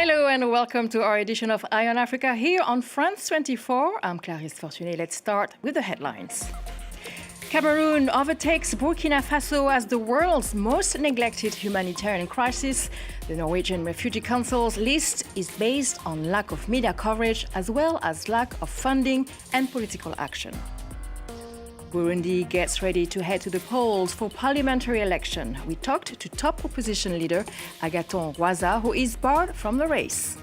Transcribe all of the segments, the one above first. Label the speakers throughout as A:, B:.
A: Hello and welcome to our edition of Eye on Africa here on France 24. I'm Clarisse Fortuné. Let's start with the headlines. Cameroon overtakes Burkina Faso as the world's most neglected humanitarian crisis. The Norwegian Refugee Council's list is based on lack of media coverage as well as lack of funding and political action. Burundi gets ready to head to the polls for parliamentary election. We talked to top opposition leader Agathon Rwasa, who is barred from the race.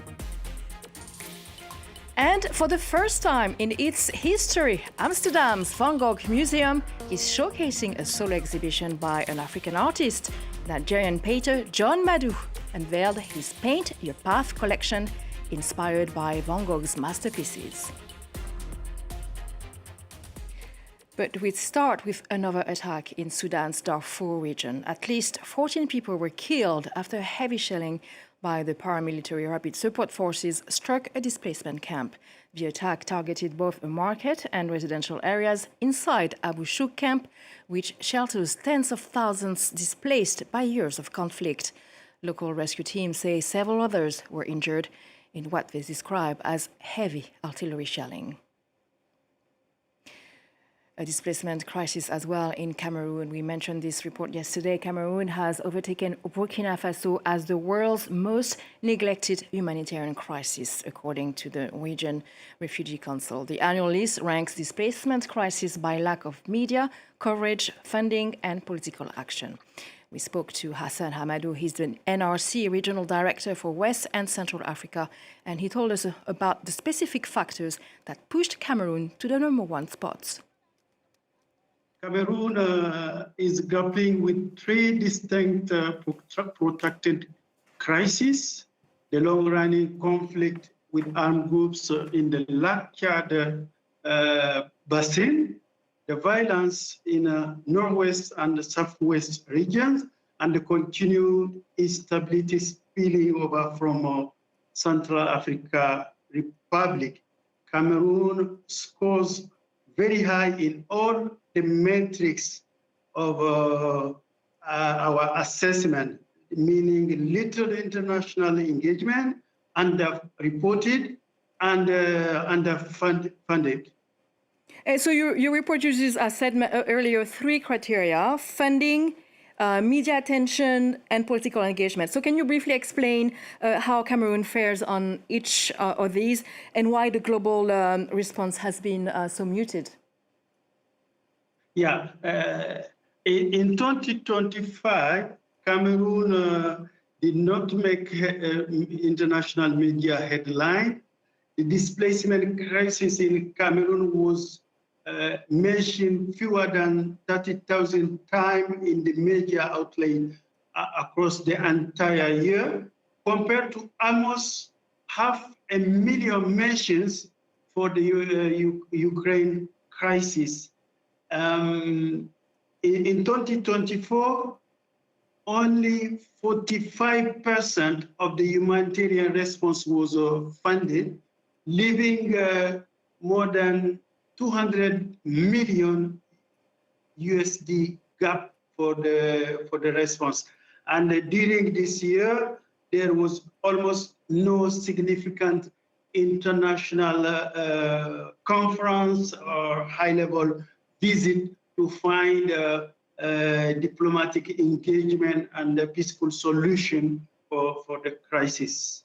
A: And for the first time in its history, Amsterdam's Gogh Museum is showcasing a solo exhibition by an African artist. Nigerian painter John Madu unveiled his Paint Your Path collection, inspired by Van Gogh's masterpieces. But we start with another attack in Sudan's Darfur region. At least 14 people were killed after heavy shelling by the paramilitary rapid support forces struck a displacement camp. The attack targeted both a market and residential areas inside Abu Shouk camp, which shelters tens of thousands displaced by years of conflict. Local rescue teams say several others were injured in what they describe as heavy artillery shelling. A displacement crisis as well in Cameroon. We mentioned this report yesterday. Cameroon has overtaken Burkina Faso as the world's most neglected humanitarian crisis, according to the Norwegian Refugee Council. The annual list ranks displacement crisis by lack of media coverage, funding, and political action. We spoke to Hassan Hamadou. He's the NRC Regional Director for West and Central Africa, and he told us about the specific factors that pushed Cameroon to the #1 spots.
B: Cameroon is grappling with three distinct protracted crises: the long-running conflict with armed groups in the Lac Chad basin, the violence in northwest and the southwest regions, and the continued instability spilling over from Central Africa Republic. Cameroon scores very high in all the metrics of our assessment, meaning little international engagement, underreported, and underfunded.
A: So your report uses, as said earlier, three criteria: funding, media attention, and political engagement. So can you briefly explain how Cameroon fares on each of these and why the global response has been so muted?
B: Yeah, in 2025, Cameroon did not make international media headline. The displacement crisis in Cameroon was mentioned fewer than 30,000 times in the media outlet across the entire year, compared to almost 500,000 mentions for the Ukraine crisis. In 2024, only 45% of the humanitarian response was funded, leaving more than 200 million USD gap for the response. And during this year, there was almost no significant international conference or high-level visit to find diplomatic engagement and a peaceful solution for the crisis.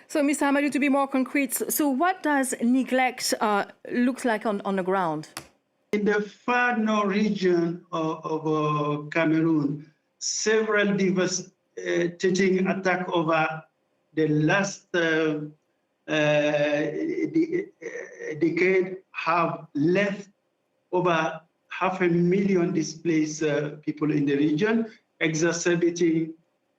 A: So, Mr. Hamadou, to be more concrete, so what does neglect look like on the ground?
B: In the far north region of Cameroon, several devastating attacks over the last decade have left over 500,000 displaced people in the region, exacerbating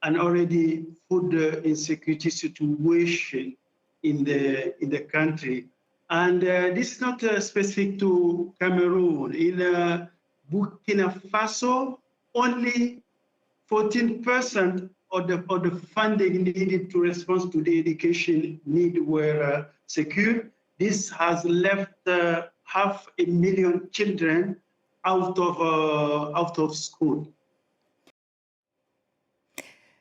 B: an already food insecurity situation in the country. And this is not specific to Cameroon. In Burkina Faso, only 14% of the funding needed to respond to the education need were secured. This has left 500,000 children out of school.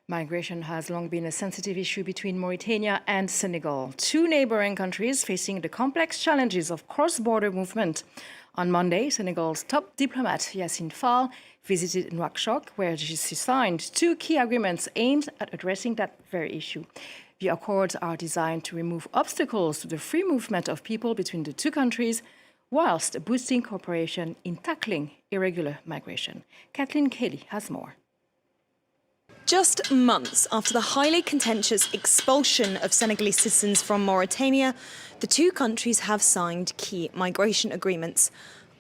A: Migration has long been a sensitive issue between Mauritania and Senegal, two neighboring countries facing the complex challenges of cross-border movement. On Monday, Senegal's top diplomat, Yassine Fall, visited Nouakchott, where she signed two key agreements aimed at addressing that very issue. The accords are designed to remove obstacles to the free movement of people between the two countries, whilst boosting cooperation in tackling irregular migration. Kathleen Kelly has more.
C: Just months after the highly contentious expulsion of Senegalese citizens from Mauritania, the two countries have signed key migration agreements.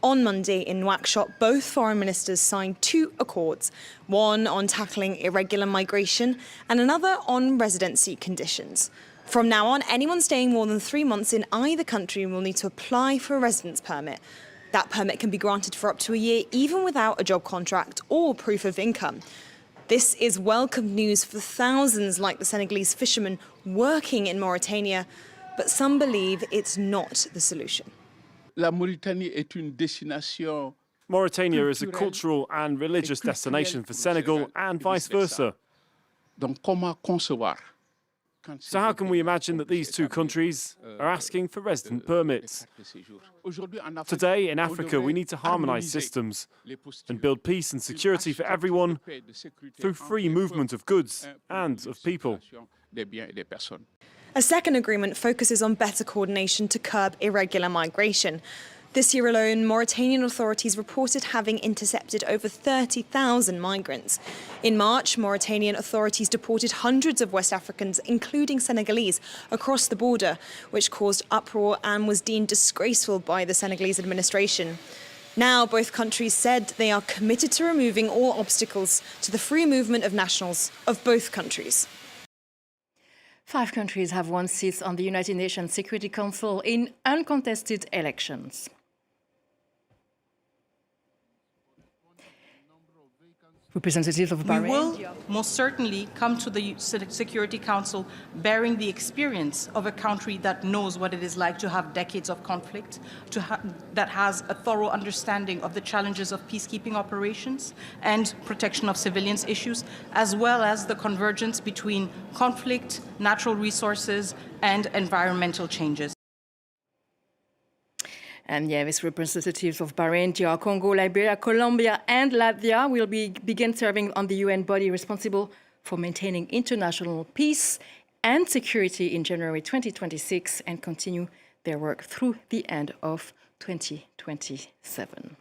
C: On Monday in Nouakchott, both foreign ministers signed two accords, one on tackling irregular migration and another on residency conditions. From now on, anyone staying more than 3 months in either country will need to apply for a residence permit. That permit can be granted for up to a year, even without a job contract or proof of income. This is welcome news for thousands like the Senegalese fishermen working in Mauritania, but some believe it's not the solution.
D: Mauritania is a cultural and religious destination for Senegal and vice versa. So how can we imagine that these two countries are asking for resident permits? Today in Africa, we need to harmonise systems and build peace and security for everyone through free movement of goods and of people.
C: A second agreement focuses on better coordination to curb irregular migration. This year alone, Mauritanian authorities reported having intercepted over 30,000 migrants. In March, Mauritanian authorities deported hundreds of West Africans, including Senegalese, across the border, which caused uproar and was deemed disgraceful by the Senegalese administration. Now, both countries said they are committed to removing all obstacles to the free movement of nationals of both countries.
A: 5 countries have won seats on the United Nations Security Council in uncontested elections. Representatives of Bahrain.
E: We will most certainly come to the Security Council bearing the experience of a country that knows what it is like to have decades of conflict, that has a thorough understanding of the challenges of peacekeeping operations and protection of civilians issues, as well as the convergence between conflict, natural resources, and environmental changes.
A: And these representatives of Bahrain, DR Congo, Liberia, Colombia, and Latvia will begin serving on the UN body responsible for maintaining international peace and security in January 2026 and continue their work through the end of 2027.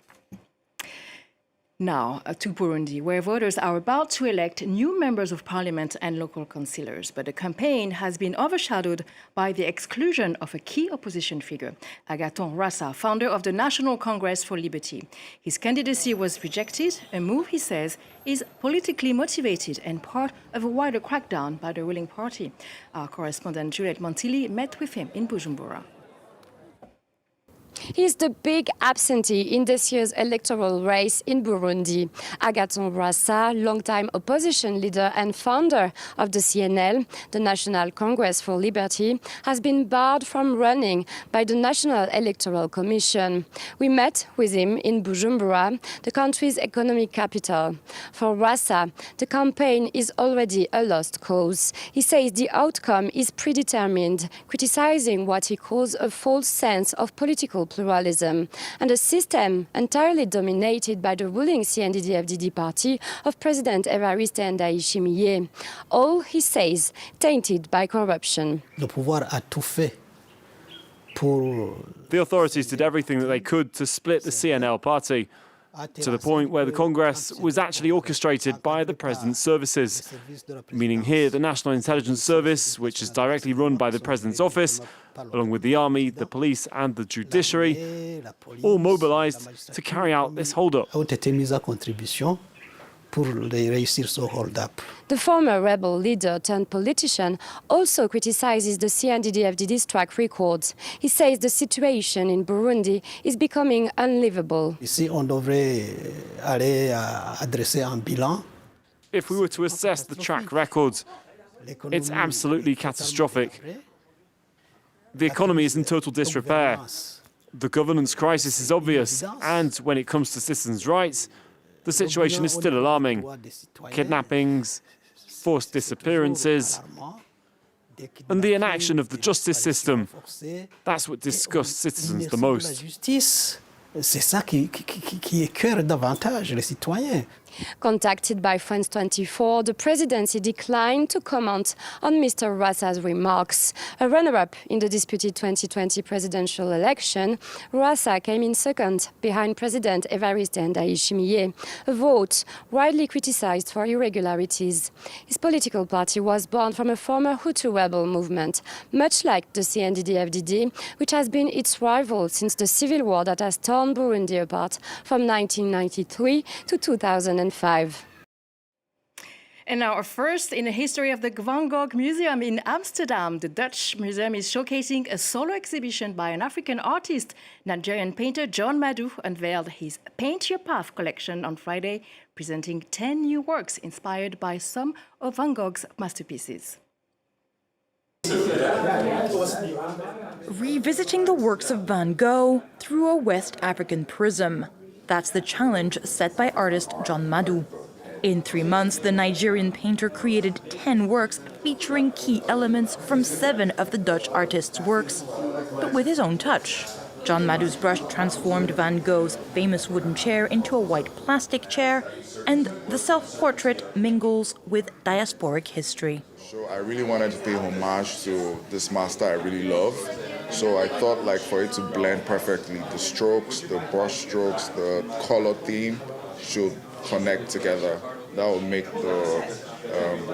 A: Now to Burundi, where voters are about to elect new members of parliament and local councillors. But the campaign has been overshadowed by the exclusion of a key opposition figure, Agathon Rwasa, founder of the National Congress for Liberty. His candidacy was rejected, a move, he says, is politically motivated and part of a wider crackdown by the ruling party. Our correspondent Juliette Montilli met with him in Bujumbura.
F: He's the big absentee in this year's electoral race in Burundi. Agathon Rwasa, longtime opposition leader and founder of the CNL, the National Congress for Liberty, has been barred from running by the National Electoral Commission. We met with him in Bujumbura, the country's economic capital. For Rwasa, the campaign is already a lost cause. He says the outcome is predetermined, criticizing what he calls a false sense of political pluralism and a system entirely dominated by the ruling CNDD-FDD party of President Evariste Ndayishimiye. All, he says, tainted by corruption.
G: Le pouvoir a tout fait pour...
D: The authorities did everything that they could to split the CNL party, to the point where the Congress was actually orchestrated by the President's services, meaning here the National Intelligence Service, which is directly run by the President's office, along with the army, the police and the judiciary, all mobilized to carry out this hold-up.
F: The former rebel leader turned politician also criticizes the CNDD-FDD's track record. He says the situation in Burundi is becoming unlivable.
D: If we were to assess the track record, it's absolutely catastrophic. The economy is in total disrepair. The governance crisis is obvious, and when it comes to citizens' rights, the situation is still alarming. Kidnappings, forced disappearances, and the inaction of the justice system. That's what disgusts citizens the most.
G: C'est ça qui écœure davantage les citoyens.
F: Contacted by France 24, the presidency declined to comment on Mr. Rassa's remarks. A runner-up in the disputed 2020 presidential election, Rassa came in second behind President Évariste Ndayishimiye, a vote widely criticized for irregularities. His political party was born from a former Hutu rebel movement, much like the CNDD-FDD, which has been its rival since the civil war that has torn Burundi apart from 1993 to 2005.
A: And now, first in the history of the Gogh Museum in Amsterdam, the Dutch museum is showcasing a solo exhibition by an African artist. Nigerian painter John Madu unveiled his Paint Your Path collection on Friday, presenting 10 new works inspired by some of Van Gogh's masterpieces.
H: Revisiting the works of Van Gogh through a West African prism. That's the challenge set by artist John Madu. In 3 months, the Nigerian painter created 10 works featuring key elements from 7 of the Dutch artist's works, but with his own touch. John Madu's brush transformed Van Gogh's famous wooden chair into a white plastic chair, and the self-portrait mingles with diasporic history.
I: So I really wanted to pay homage to this master I really love. So I thought, like, for it to blend perfectly, the strokes, the brush strokes, the color theme should connect together. That would make the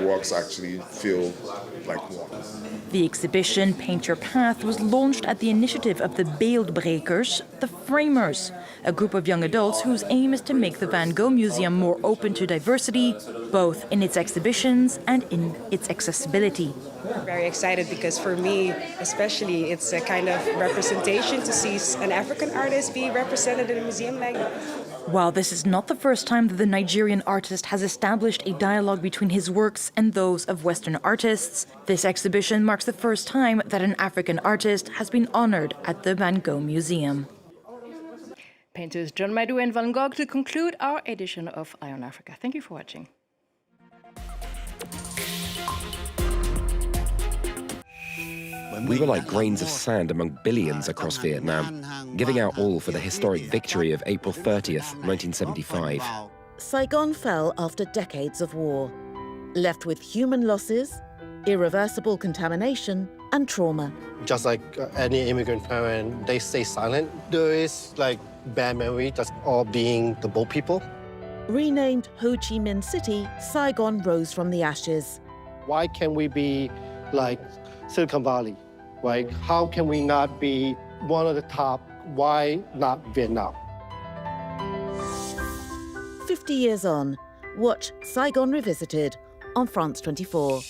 I: works actually feel like one.
H: The exhibition Paint Your Path was launched at the initiative of the Beeldbrekers, the Framers, a group of young adults whose aim is to make the Van Gogh Museum more open to diversity, both in its exhibitions and in its accessibility.
J: I'm very excited because for me, especially, it's a kind of representation to see an African artist be represented in a museum like that.
H: While this is not the first time that the Nigerian artist has established a dialogue between his works and those of Western artists, this exhibition marks the first time that an African artist has been honored at the Van Gogh Museum.
A: Painters John Madu and Van Gogh to conclude our edition of Eye on Africa. Thank you for watching.
K: We were like grains of sand among billions across Vietnam, giving our all for the historic victory of April 30th, 1975.
L: Saigon fell after decades of war, left with human losses, irreversible contamination, and trauma.
M: Just like any immigrant parent, they stay silent. There is like bad memory, just all being the boat people.
L: Renamed Ho Chi Minh City, Saigon rose from the ashes.
M: Why can't we be like Silicon Valley? Like, how can we not be one of the top? Why not Vietnam?
L: 50 years on, watch Saigon Revisited on France 24.